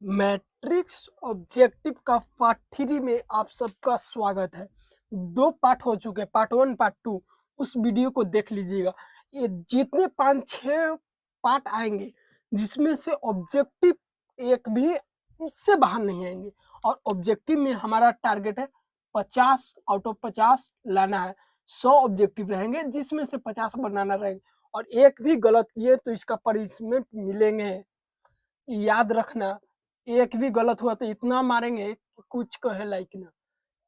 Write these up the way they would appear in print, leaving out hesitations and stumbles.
Matrix objective का part 3 में आप सबका स्वागत है। 2 पार्ट हो चुके हैं, पार्ट 1 पार्ट 2। उस वीडियो को देख लीजिएगा। ये जितने 5-6 पार्ट आएंगे जिसमें से ऑब्जेक्टिव एक भी इससे बाहर नहीं आएंगे। और ऑब्जेक्टिव में हमारा टारगेट है 50 आउट ऑफ 50 लाना है। 100 ऑब्जेक्टिव रहेंगे जिसमें से 50 बनाना रहेंगे और एक भी गलत किए तो इसका पनिशमेंट मिलेंगे। याद रखना, एक भी गलत हुआ तो इतना मारेंगे कि कुछ कहे लायक ना।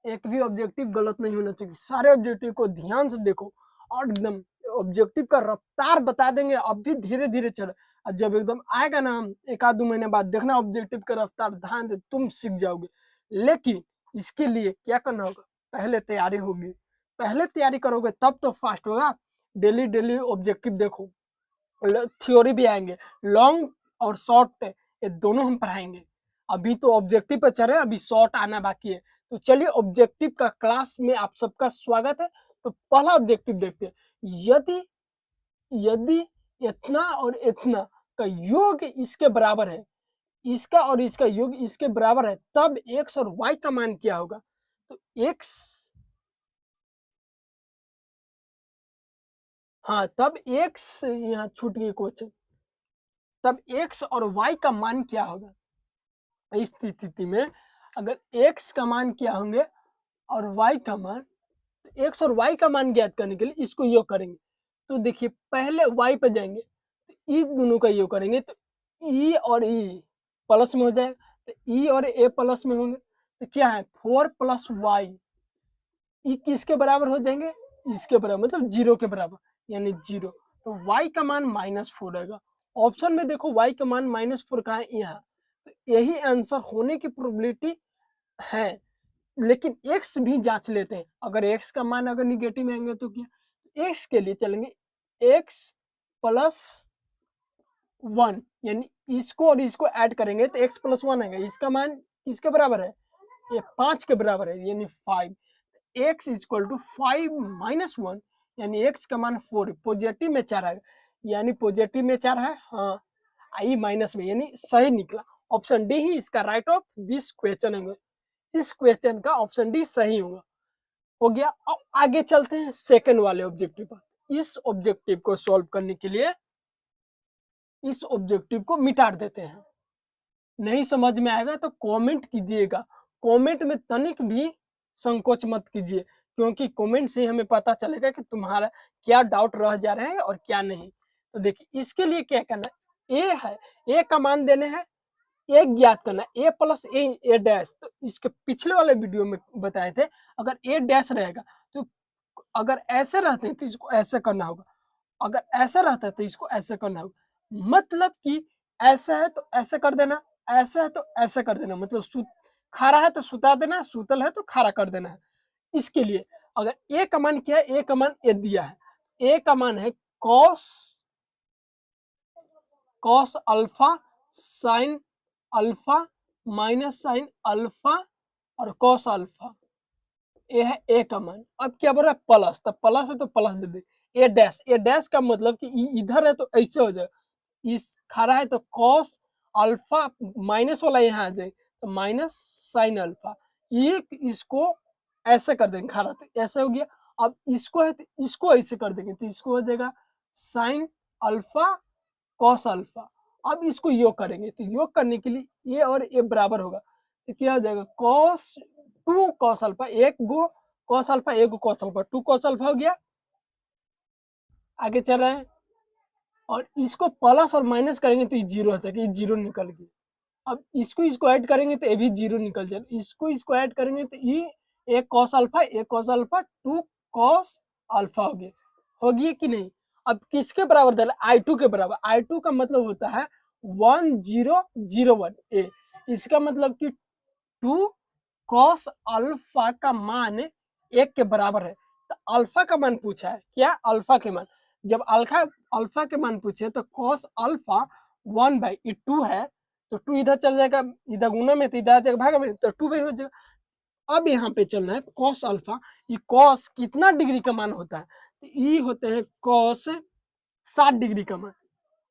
एक भी ऑब्जेक्टिव गलत नहीं होना चाहिए। सारे ऑब्जेक्टिव को ध्यान से देखो और एकदम ऑब्जेक्टिव का रफ्तार बता देंगे। अब भी धीरे धीरे चले और जब एकदम आएगा ना, एक आध 2 महीने बाद देखना ऑब्जेक्टिव का रफ्तार ध्यान दे, तुम सीख जाओगे। लेकिन इसके लिए क्या करना होगा, पहले तैयारी होगी। पहले तैयारी करोगे तब तो फास्ट होगा। डेली डेली ऑब्जेक्टिव देखो, थ्योरी भी आएंगे, लॉन्ग और शॉर्ट ये दोनों हम पढ़ाएंगे। अभी तो ऑब्जेक्टिव पे चल रहे हैं, अभी शॉर्ट आना बाकी है। तो चलिए ऑब्जेक्टिव का क्लास में आप सबका स्वागत है। तो पहला ऑब्जेक्टिव देखते हैं। यदि यदि इतना और इतना का योग इसके बराबर है, इसका और इसका योग इसके बराबर है, तब एक्स और वाई का मान क्या होगा। तो एक्स, हाँ तब एक्स, यहाँ छूट गई क्वेश्चन, तब एक्स और वाई का मान क्या होगा। इस स्थिति में अगर x का मान क्या होंगे और y का मान, तो x और y का मान ज्ञात करने के लिए इसको योग करेंगे। तो देखिए पहले y पे जाएंगे तो ई दोनों का योग करेंगे तो ई और ई प्लस में हो जाएगा, तो ई और ए प्लस में होंगे। तो क्या है 4 + y, ई किसके बराबर हो जाएंगे, इसके बराबर, मतलब 0 के बराबर, यानी 0। तो y का मान -4 आएगा। ऑप्शन में देखो y का मान -4 कहाँ है, यहाँ। तो यही आंसर होने की प्रोबेबिलिटी है। लेकिन x भी जांच लेते हैं, अगर x का मान अगर निगेटिव आएंगे तो क्या, x के लिए चलेंगे x + 1, यानी इसको और इसको ऐड करेंगे तो x + 1 आएगा। इसका मान किसके बराबर है, ये 5 के बराबर है, यानी 5। x = 5 - 1, यानी x का मान 4, पॉजिटिव में 4 आएगा, यानी पॉजिटिव में 4 है, हाँ आई माइनस में, यानी सही निकला। ऑप्शन डी ही इसका राइट ऑफ दिस क्वेश्चन है। इस क्वेश्चन का ऑप्शन डी सही होगा। हो गया। अब आगे चलते हैं सेकंड वाले ऑब्जेक्टिव पर। इस ऑब्जेक्टिव को सॉल्व करने के लिए इस ऑब्जेक्टिव को मिटा देते हैं। नहीं समझ में आएगा तो कमेंट कीजिएगा। कमेंट में तनिक भी संकोच मत कीजिए, क्योंकि कमेंट से हमें पता चलेगा कि तुम्हारा क्या डाउट रह जा रहे हैं और क्या नहीं। तो देखिए इसके लिए क्या करना है, ए है, ए का मान देने हैं, ए ज्ञात करना, ए + ए डैश। तो इसके पिछले वाले वीडियो में बताए थे, अगर ए डैश रहेगा तो अगर ऐसे रहते हैं तो इसको ऐसे करना होगा, अगर ऐसा रहता है तो इसको ऐसे करना होगा। मतलब कि ऐसा है तो ऐसे कर देना, ऐसा है तो ऐसे कर देना, मतलब खड़ा है तो सुता देना, सुतल है तो खड़ा कर देना है। इसके लिए अगर ए का मान क्या है, ए का मान ए दिया है, ए का मान है cos alpha sin alpha minus sin alpha और cos अल्फा। ए है ए का मान। अब क्या बोल रहा है प्लस, तो प्लस है तो प्लस दे दे। ए डैश, ए डैश का मतलब कि इधर है तो ऐसे हो जाएगा, इस खड़ा है तो cos अल्फा, माइनस वाला यहाँ आ जाए तो माइनस sin अल्फा। ये इसको ऐसे कर देंगे, खड़ा तो ऐसे हो गया। अब इसको है तो इसको ऐसे कर देंगे तो इसको हो जाएगा sin अल्फा cos अल्फा। अब इसको योग करेंगे तो योग करने के लिए ए और ए बराबर होगा, तो क्या हो जाएगा cos 2 cos अल्फा, एक गो cos अल्फा, एक गो cos अल्फा, 2 cos अल्फा हो गया। आगे चल रहे हैं और इसको प्लस और माइनस करेंगे तो ये 0 हो जाएगा, ये 0 निकल गया। अब इसको इसको ऐड करेंगे तो ये भी 0 निकल जाएगा, इसको इसको ऐड करेंगे तो ये एक cos अल्फा, एक cos अल्फा, 2 cos अल्फा हो गया। हो गया कि नहीं। अब किसके बराबर डाला, I2 के बराबर। I2 का मतलब होता है 1001 ए, इसका मतलब कि 2 cos अल्फा का मान 1 के बराबर है। तो अल्फा का मान पूछा है, क्या अल्फा के मान। जब अल्फा के मान पूछे तो cos अल्फा 1/2 है, तो 2 इधर चल जाएगा, इधर गुना में तो इधर आ जाएगा भागा में, तो 2 हो जाएगा। अब यहाँ पे चलना है cos अल्फा। ये cos कितना डिग्री का मान होता है, तो ये होते हैं cos 60 डिग्री का मान।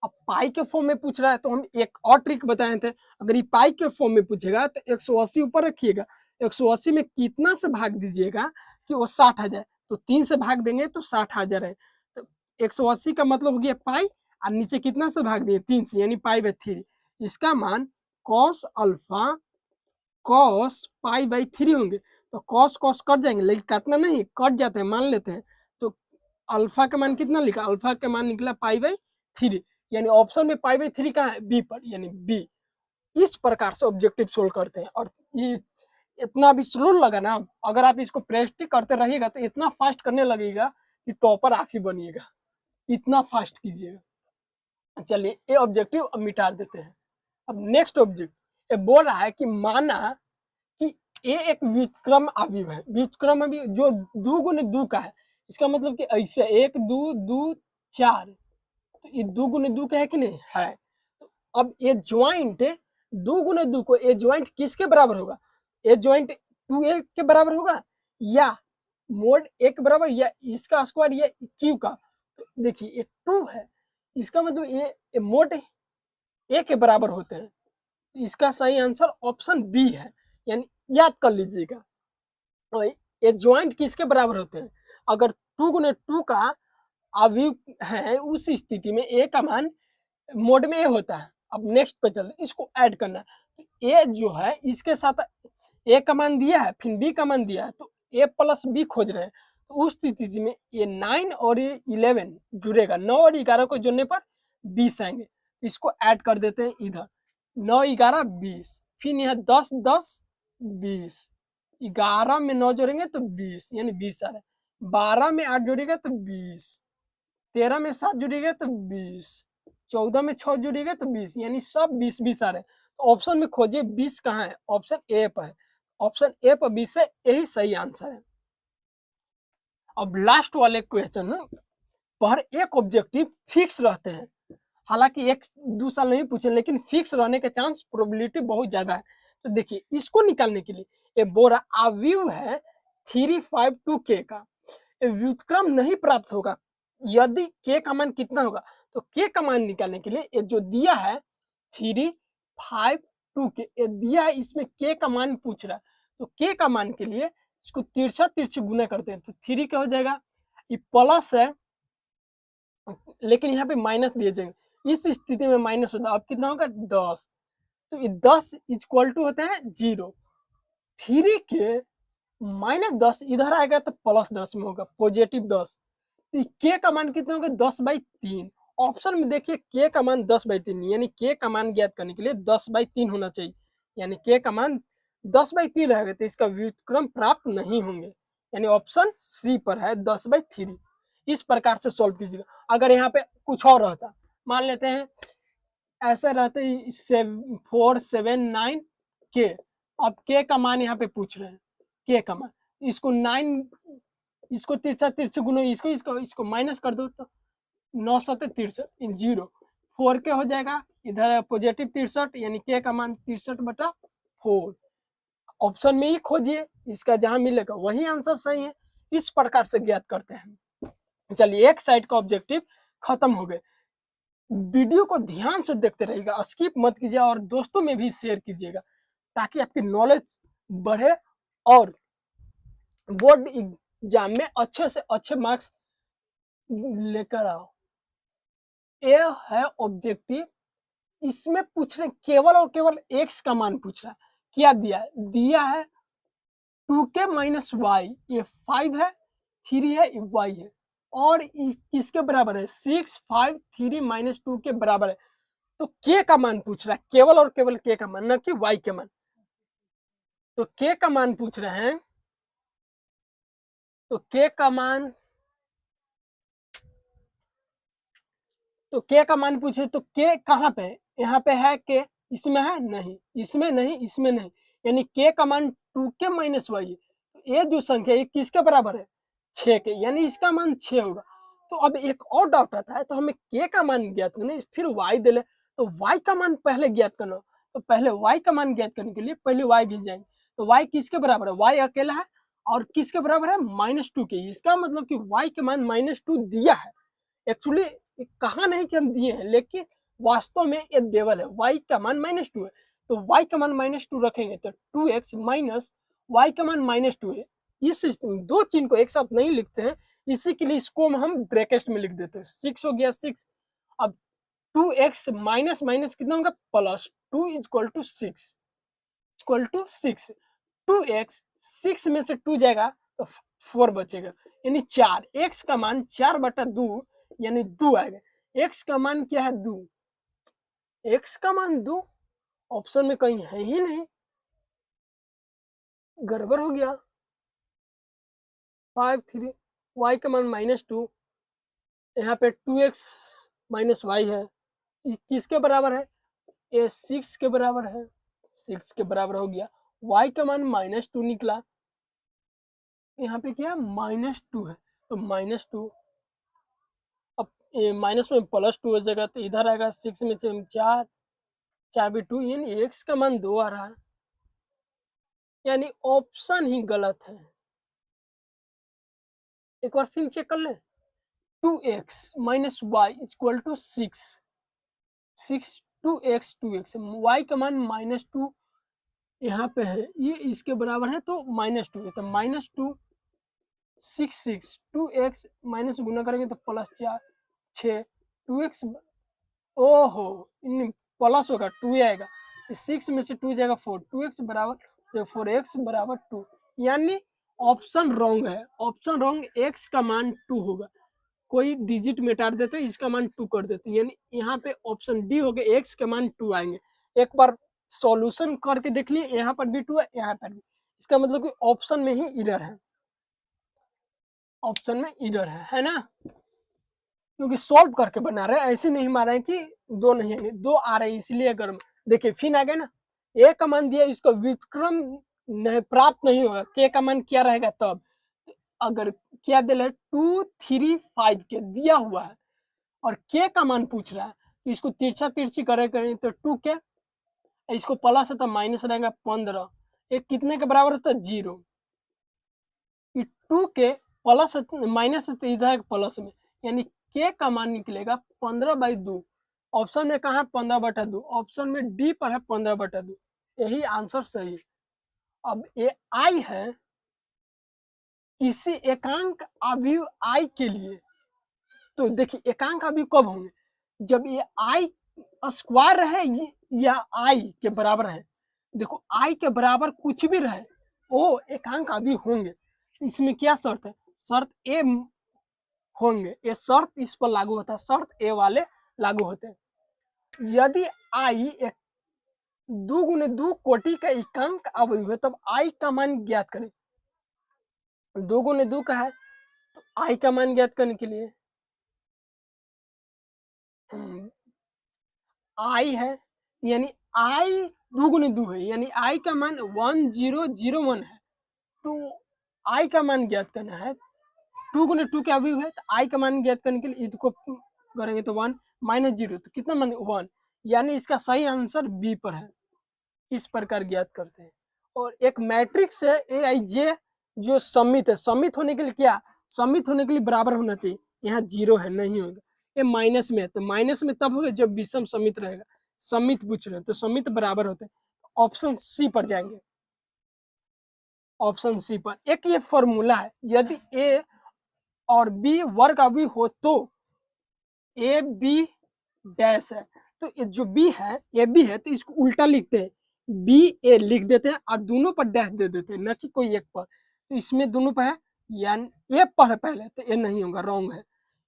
अब पाई के फॉर्म में पूछ रहा है तो हम एक और ट्रिक बताए थे, अगर ये पाई के फॉर्म में पूछेगा तो 180 ऊपर रखिएगा, 180 में कितना से भाग दीजिएगा कि वो 60 आ जाए, तो 3 से भाग देंगे तो 60 आ जा रहा है, तो 180 का मतलब हो गया पाई, और नीचे कितना से भाग दिए 3 से, यानी पाई बाई 3। इसका मान cos alpha cos pi by 3 होंगे, तो कॉस कॉस कट जाएंगे, लेकिन काटना नहीं, कट जाते हैं, मान लेते हैं। तो अल्फा का मान कितना लिखा, अल्फा का मान निकला पाई बाई 3, यानी ऑप्शन में पाई बाई 3 कहाँ है, बी पर, यानी बी। इस प्रकार से ऑब्जेक्टिव सोल्व करते हैं, और ये इतना भी स्लो लगा ना, अगर आप इसको प्रैक्टिस करते रहिएगा तो इतना फास्ट करने लगेगा कि टॉपर आप ही बनिएगा, इतना फास्ट कीजिएगा। चलिए ये ऑब्जेक्टिव अब मिटा देते हैं। अब नेक्स्ट ऑब्जेक्ट ये बोल रहा है कि माना कि ए एक व्युत्क्रम अवयव है, व्युत्क्रम अवयव जो 2 गुने 2 का है, इसका मतलब कि ऐसे 1 2 2 4, तो ये 2 गुने 2 का है कि नहीं है। तो अब ये ज्वाइंट 2 गुने 2 को ये ज्वाइंट किसके बराबर होगा, ये ज्वाइंट 2a के बराबर होगा, या मोड a के बराबर, या इसका स्क्वायर, या क्यू का। तो देखिए ये 2 है, इसका मतलब ये मोड a के बराबर होते हैं, इसका सही आंसर ऑप्शन बी है, यानी याद कर लीजिएगा। तो ये ज्वाइंट किसके बराबर होते हैं, अगर 2 गुने 2 का अवयव है उस स्थिति में ए का मान मोड में ए होता है। अब नेक्स्ट पे चलते, इसको ऐड करना है, ए जो है इसके साथ ए का मान दिया है, फिर बी का मान दिया है, तो ए प्लस बी खोज रहे हैं, तो उस स्थिति में ये 9 और ये 11 जुड़ेगा, 9 और 11 को जोड़ने पर 20 आएंगे, इसको ऐड कर देते हैं इधर, 9 11 20, फिर यहाँ 10 10 20, 11 में 9 जोड़ेंगे तो 20, यानी 20 आ रहा है, 12 में 8 जोड़ेगा तो 20, 13 में 7 जुड़ेगा तो 20, 14 में 6 जुड़ेगा तो 20, यानी सब 20 20 आ रहे हैं। तो ऑप्शन में खोजिए 20 कहाँ है, ऑप्शन ए पर है, ऑप्शन ए पर 20 है, यही सही आंसर है। अब लास्ट वाले क्वेश्चन पर एक ऑब्जेक्टिव फिक्स रहते हैं, हालांकि एक दो साल नहीं पूछे, लेकिन फिक्स रहने के चांस प्रोबेबिलिटी बहुत ज्यादा है। तो देखिए इसको निकालने के लिए ये बोरा अवयव है 352k का, व्युत्क्रम नहीं प्राप्त होगा यदि k का मान कितना होगा, तो k का मान निकालने के लिए ये जो दिया है 352k ये दिया है, इसमें k का मान पूछ रहा है, तो k का मान के लिए इसको तिरछा तिरछी गुना करते हैं, तो 3 क्या हो जाएगा, ये प्लस है लेकिन यहाँ पे माइनस दिए जाएंगे, इस स्थिति में माइनस होता है, अब कितना होगा 10, तो ये 10 इक्वल टू होता है 0, 3 के -10 इधर आएगा तो +10 में होगा, पॉजिटिव 10, तो के का मान कितना होगा 10/3, ऑप्शन में देखिए के का मान 10/3, यानी के का मान ज्ञात करने के लिए 10/3 होना चाहिए, यानी के का मान 10/3 रहेगा तो इसका व्युत्क्रम प्राप्त नहीं होंगे, यानी ऑप्शन सी पर है 10/3। इस प्रकार से सॉल्व कीजिएगा। अगर यहाँ पे कुछ और रहता, मान लेते हैं ऐसे रहते 479 के, अब के का मान यहाँ पे पूछ रहे हैं, के का मान, इसको 9 इसको तिरछा तिरछे गुनो, इसको इसको इसको माइनस कर दो, तो 9 7 63 इन 0 4 के हो जाएगा, इधर पॉजिटिव 63, यानी के का मान 63/4, ऑप्शन में ही खोजिए, इसका जहां मिलेगा वही आंसर सही है। इस प्रकार से ज्ञात करते हैं। चलिए एक साइड का ऑब्जेक्टिव खत्म हो गए। वीडियो को ध्यान से देखते रहिएगा, स्किप मत कीजिए और दोस्तों में भी शेयर कीजिएगा, ताकि आपकी नॉलेज बढ़े और बोर्ड एग्जाम में अच्छे से अच्छे मार्क्स लेकर आओ। ये है ऑब्जेक्टिव, इसमें पूछ रहे केवल और केवल एक्स का मान पूछ रहा है, क्या दिया है, दिया है 2k माइनस वाई, ये 5 है, 3 है, y है, और किसके बराबर है 6 5 3 माइनस 2 के बराबर है, तो k का मान पूछ रहा है, केवल और केवल k का मान, न कि y के मान, तो k का मान पूछ रहे हैं, तो k का मान, तो k का मान पूछे तो k कहाँ पे है, यहाँ पे है k, इसमें है नहीं, इसमें नहीं, इसमें नहीं, यानी k का मान 2k माइनस वाई है, तो ये जो संख्या है किसके बराबर है 6 के, यानी इसका मान 6 होगा। तो अब एक और डाउट आता है, तो हमें k का मान ज्ञात करना, फिर y दे ले, तो y का मान पहले ज्ञात करना, तो पहले y का मान ज्ञात करने के लिए पहले y भी जाएंगे, तो y किसके बराबर है, y अकेला है, और किसके बराबर है -2 के, इसका मतलब कि y के मान -2 दिया है, एक्चुअली ये कहा नहीं कि हम दिए हैं, लेकिन वास्तव में ये देवल है। y का मान -2 है, तो y का मान -2 रखेंगे तो 2x माइनस y का मान -2 है। इस दो चिन्ह को एक साथ नहीं लिखते हैं, इसी के लिए इसको हम ब्रैकेट में लिख देते हैं। 6 हो गया 6। अब 2x माइनस माइनस कितना होगा plus 2 equal to 6 equal to 6। 2x 6 में से 2 जाएगा तो 4 बचेगा, यानी 4। x का मान 4/2 यानी 2 आएगा। x का मान क्या है 2, x का मान 2 ऑप्शन में कहीं है ही नहीं, गड़बड़ हो गया। 5 3 y का मान -2, यहाँ पे 2x माइनस y है, किसके बराबर है, ये 6 के बराबर है, 6 के बराबर हो गया। y का मान -2 निकला, यहाँ पे क्या -2 है तो -2, अब माइनस में +2 हो जाएगा तो इधर आएगा 6 में से 4, 4 भी 2, यानी x का मान 2 आ रहा है, यानी ऑप्शन ही गलत है। एक बार फिर चेक कर ले। 2x minus y equal to 6, 2x y का मान -2 यहाँ पे है, ये इसके बराबर है तो -2 है, तो -2 6 2x माइनस गुना करेंगे तो +4 6 2x, ओहो इन प्लस होगा 2 आएगा, 6 में से 2 जाएगा 4, 2x बराबर तो 4x बराबर 2, यानी ऑप्शन रॉन्ग है। ऑप्शन रॉन्ग, x का मान 2 होगा, कोई डिजिट मिटा देते इसका मान 2 कर देते, यानी यहाँ पे ऑप्शन डी हो गया, x के मान 2 आएंगे। एक बार सॉल्यूशन करके देख लिए, यहाँ पर भी 2 है, यहाँ पर भी, इसका मतलब कि ऑप्शन में ही इरर है, ऑप्शन में इरर है ना, क्योंकि सॉल्व करके बना रहे हैं, ऐसे नहीं मार रहे हैं कि 2 नहीं आएंगे, 2 आ रहे हैं, इसलिए अगर देखिए फिर आ गए ना, ए का मान दिया, इसको व्युत्क्रम नहीं प्राप्त नहीं होगा, के का मान क्या रहेगा तब, अगर क्या दिया 2 3 5 के दिया हुआ है और के का मान पूछ रहा है, तो इसको तिरछा तिरछी करें तो 2 के, इसको प्लस है तो माइनस रहेगा 15, एक कितने के बराबर होता है 0, 2 के प्लस माइनस है तो इधर प्लस में, यानी के का मान निकलेगा 15/2। ऑप्शन में कहा 15/2, ऑप्शन में डी पर है 15/2, यही आंसर सही है। अब ये आई है किसी एकांक अवयव आई के लिए, तो देखिए एकांक अवयव कब होंगे, जब ये आई स्क्वायर रहे या आई के बराबर है। देखो आई के बराबर कुछ भी रहे वो एकांक अवयव होंगे, इसमें क्या शर्त है, शर्त ए होंगे, ये शर्त इस पर लागू होता है, शर्त ए वाले लागू होते हैं। यदि आई एक 2 गुने 2 कोटि का एकांक अवयव है तब आई का मान ज्ञात करें। 2 गुने 2 का है तो आई का मान ज्ञात करने के लिए आई है, यानी आई 2 गुने 2 है, यानी आई का मान 1001 है, तो आई का मान ज्ञात करना है। 2 गुने 2 क्या अवयव है, तो आई का मान ज्ञात करने के लिए इसको करेंगे तो 1 -0 तो कितना मान 1, यानी इसका सही आंसर बी पर है। इस प्रकार ज्ञात करते हैं। और एक मैट्रिक्स है ए आई जे जो सम्मित है, सम्मित होने के लिए क्या, सम्मित होने के लिए बराबर होना चाहिए, यहाँ 0 है नहीं होगा, ये माइनस में है तो माइनस में तब होगा जब विषम सम्मित रहेगा, सम्मित पूछ रहे हैं तो सम्मित बराबर होते हैं, ऑप्शन सी पर जाएंगे, ऑप्शन सी पर। एक ये फॉर्मूला है, यदि ए और बी वर्ग अवयव हो तो ए बी डैश है, तो ये जो बी है ए बी है तो इसको उल्टा लिखते हैं, बी ए लिख देते हैं और दोनों पर डैश दे देते हैं, न कि कोई एक पर, तो इसमें दोनों पर है, यानी ए पर है पहले तो ए नहीं होगा, रॉन्ग है,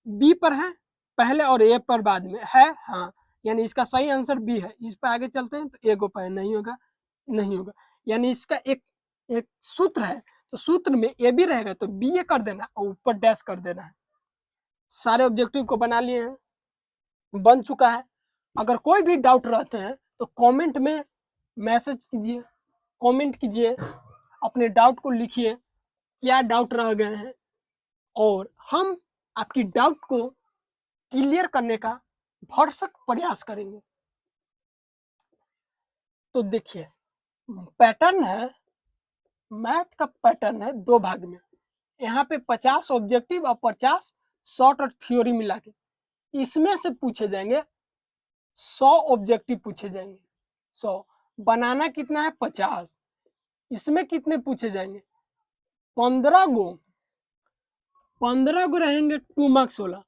बी पर है पहले और ए पर बाद में है, हाँ, यानी इसका सही आंसर बी है। इस पर आगे चलते हैं तो ए को पर नहीं होगा, नहीं होगा, यानी इसका एक एक सूत्र है, तो सूत्र में ए बी रहेगा तो बी ए कर देना और ऊपर डैश कर देना है। सारे ऑब्जेक्टिव को बना लिए हैं, बन चुका है। अगर कोई भी डाउट रहते हैं तो कमेंट में मैसेज कीजिए, कमेंट कीजिए, अपने डाउट को लिखिए, क्या डाउट रह गए हैं, और हम आपकी डाउट को क्लियर करने का भरसक प्रयास करेंगे। तो देखिए पैटर्न है, मैथ का पैटर्न है 2 भाग में, यहाँ पे 50 ऑब्जेक्टिव और 50 शॉर्ट और थ्योरी मिला के, इसमें से पूछे जाएंगे 100 ऑब्जेक्टिव पूछे जाएंगे। 100 बनाना कितना है 50। इसमें कितने पूछे जाएंगे 15 गो रहेंगे 2 मार्क्स वाला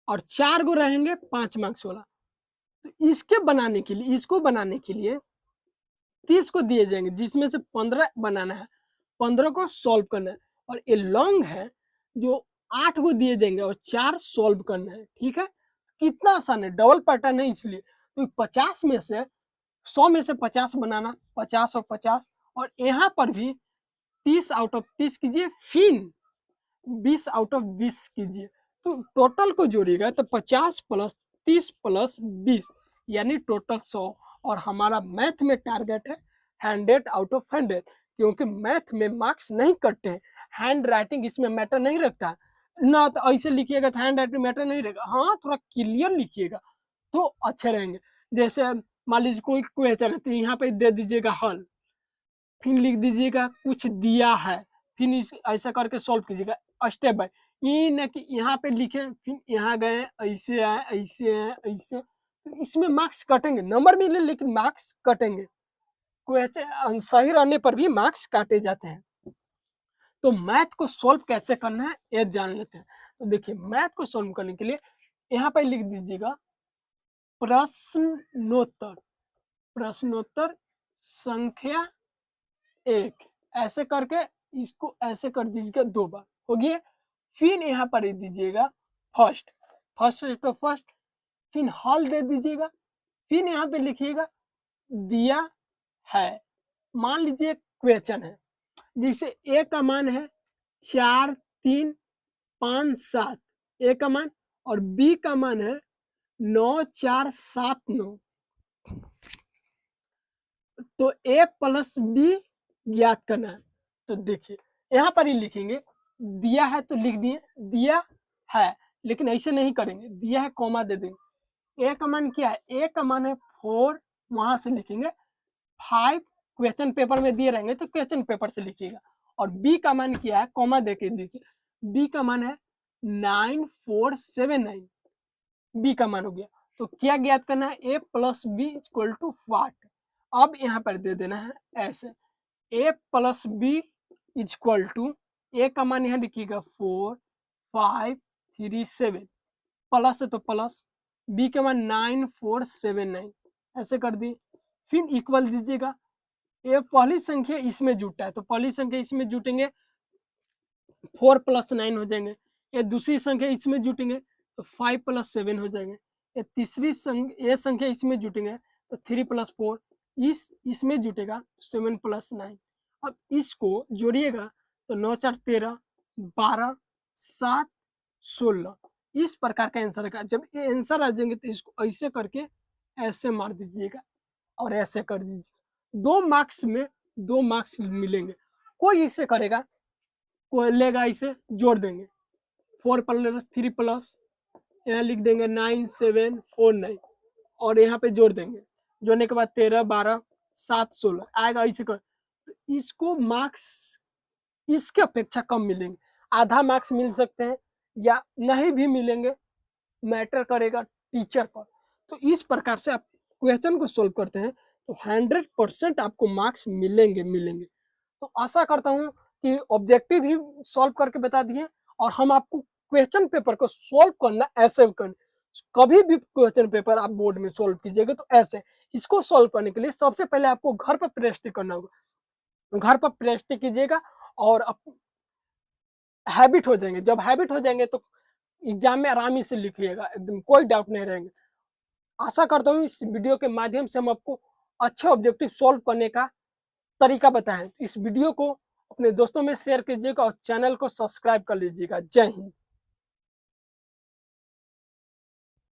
और 4 गो रहेंगे 5 मार्क्स वाला। तो इसको बनाने के लिए 30 को दिए जाएंगे, जिसमें से 15 बनाना है, 15 को सॉल्व करना है। और ये लॉन्ग है जो 8 को दिए जाएंगे और 4 सॉल्व करना है। ठीक है, कितना आसान है, डबल पैटर्न है इसलिए। तो 50 में से 100 में से 50 बनाना, 50 और 50, और यहाँ पर भी 30 आउट ऑफ 30 कीजिए, फिर 20 आउट ऑफ 20 कीजिए। तो टोटल को जोड़िएगा तो 50 प्लस 30 प्लस 20 यानी टोटल 100। और हमारा मैथ में टारगेट है 100 आउट ऑफ 100, क्योंकि मैथ में मार्क्स नहीं कटते हैं। हैंड राइटिंग इसमें मैटर नहीं रखता ना, तो ऐसे लिखिएगा तो हैंड राइटिंग मैटर नहीं रहेगा। हाँ, थोड़ा क्लियर लिखिएगा तो अच्छे रहेंगे। जैसे मान लीजिए कोई क्वेश्चन है तो यहाँ पे दे दीजिएगा हल, फिर लिख दीजिएगा कुछ दिया है, फिर इस ऐसा करके सॉल्व कीजिएगा स्टेप बाय। ये न कि यहाँ पे लिखे फिर यहाँ गए ऐसे आए ऐसे आए ऐसे, तो इसमें मार्क्स कटेंगे, नंबर मिले लेकिन मार्क्स कटेंगे। क्वेश्चन सही रहने पर भी मार्क्स काटे जाते हैं। तो मैथ को सॉल्व कैसे करना है ये जान लेते हैं। तो देखिए, मैथ को सॉल्व करने के लिए यहाँ पे लिख दीजिएगा प्रश्नोत्तर, प्रश्नोत्तर संख्या 1, ऐसे करके इसको ऐसे कर दीजिएगा 2 बार, हो गया। फिर यहाँ पर दे दीजिएगा फर्स्ट, फर्स्ट तो फर्स्ट, फिर हल दे दीजिएगा, फिर यहाँ पे लिखिएगा दिया है। मान लीजिए क्वेश्चन है, जिसे ए का मान है 4 3 5 7, ए का मान, और बी का मान है 9 4 7 9। तो ए प्लस बी ज्ञात करना है। तो देखिए यहाँ पर ही लिखेंगे, दिया है तो लिख दिए दिया है, लेकिन ऐसे नहीं करेंगे, दिया है कॉमा दे देंगे। ए का मान क्या है, ए का मान है 4, वहां से लिखेंगे 5, क्वेश्चन पेपर में दिए रहेंगे तो क्वेश्चन पेपर से लिखिएगा। और बी का मान क्या है, कॉमा देके लिखिए, बी का मान है 9 4 7 9, बी का मान हो गया। तो क्या ज्ञात करना है, a plus b equal to what. अब यहाँ पर दे देना है ऐसे, a plus b equal to, a का मान यहाँ लिखिएगा 4 5 3 7, प्लस है तो प्लस, बी का मान 9 4 7 9, ऐसे कर दिए। फिर इक्वल दीजिएगा, ये पहली संख्या इसमें जुटा है तो पहली संख्या इसमें जुटेंगे 4 प्लस 9 हो जाएंगे। ये दूसरी संख्या इसमें जुटेंगे तो 5 प्लस 7 हो जाएंगे। ये तीसरी संख्या इसमें जुटेंगे तो 3 प्लस 4, इसमें जुटेगा 7 प्लस 9। अब इसको जोड़िएगा तो 9 4 13 12 7 16, इस प्रकार का आंसर है। जब ये आंसर आ जाएंगे तो इसको ऐसे करके ऐसे मार दीजिएगा और ऐसे कर दीजिएगा। 2 मार्क्स में 2 मार्क्स मिलेंगे। कोई इससे करेगा, कोई लेगा इसे जोड़ देंगे, 4 प्लस 3 प्लस, यहाँ लिख देंगे 9 7 4 9, और यहाँ पे जोड़ देंगे, जोड़ने के बाद 13 12 7 16 आएगा ऐसे कर। तो इसको मार्क्स इसके अपेक्षा कम मिलेंगे, आधा मार्क्स मिल सकते हैं या नहीं भी मिलेंगे, मैटर करेगा टीचर पर। तो इस प्रकार से आप क्वेश्चन को सोल्व करते हैं तो 100% आपको मार्क्स मिलेंगे। तो आशा करता हूँ कि ऑब्जेक्टिव ही सॉल्व करके बता दिए, और हम आपको क्वेश्चन पेपर को सॉल्व करना ऐसे करना, कभी भी क्वेश्चन पेपर आप बोर्ड में सॉल्व कीजिएगा तो ऐसे। इसको सॉल्व करने के लिए सबसे पहले आपको घर पर प्रैक्टिस करना होगा, घर पर प्रैक्टिस कीजिएगा और हैबिट हो जाएंगे। जब हैबिट हो जाएंगे तो एग्जाम में आरामी से लिखिएगा, एकदम कोई डाउट नहीं रहेंगे। आशा करता हूँ इस वीडियो के माध्यम से हम आपको अच्छे ऑब्जेक्टिव सॉल्व करने का तरीका बताएं। तो इस वीडियो को अपने दोस्तों में शेयर कीजिएगा और चैनल को सब्सक्राइब कर लीजिएगा। जय हिंद।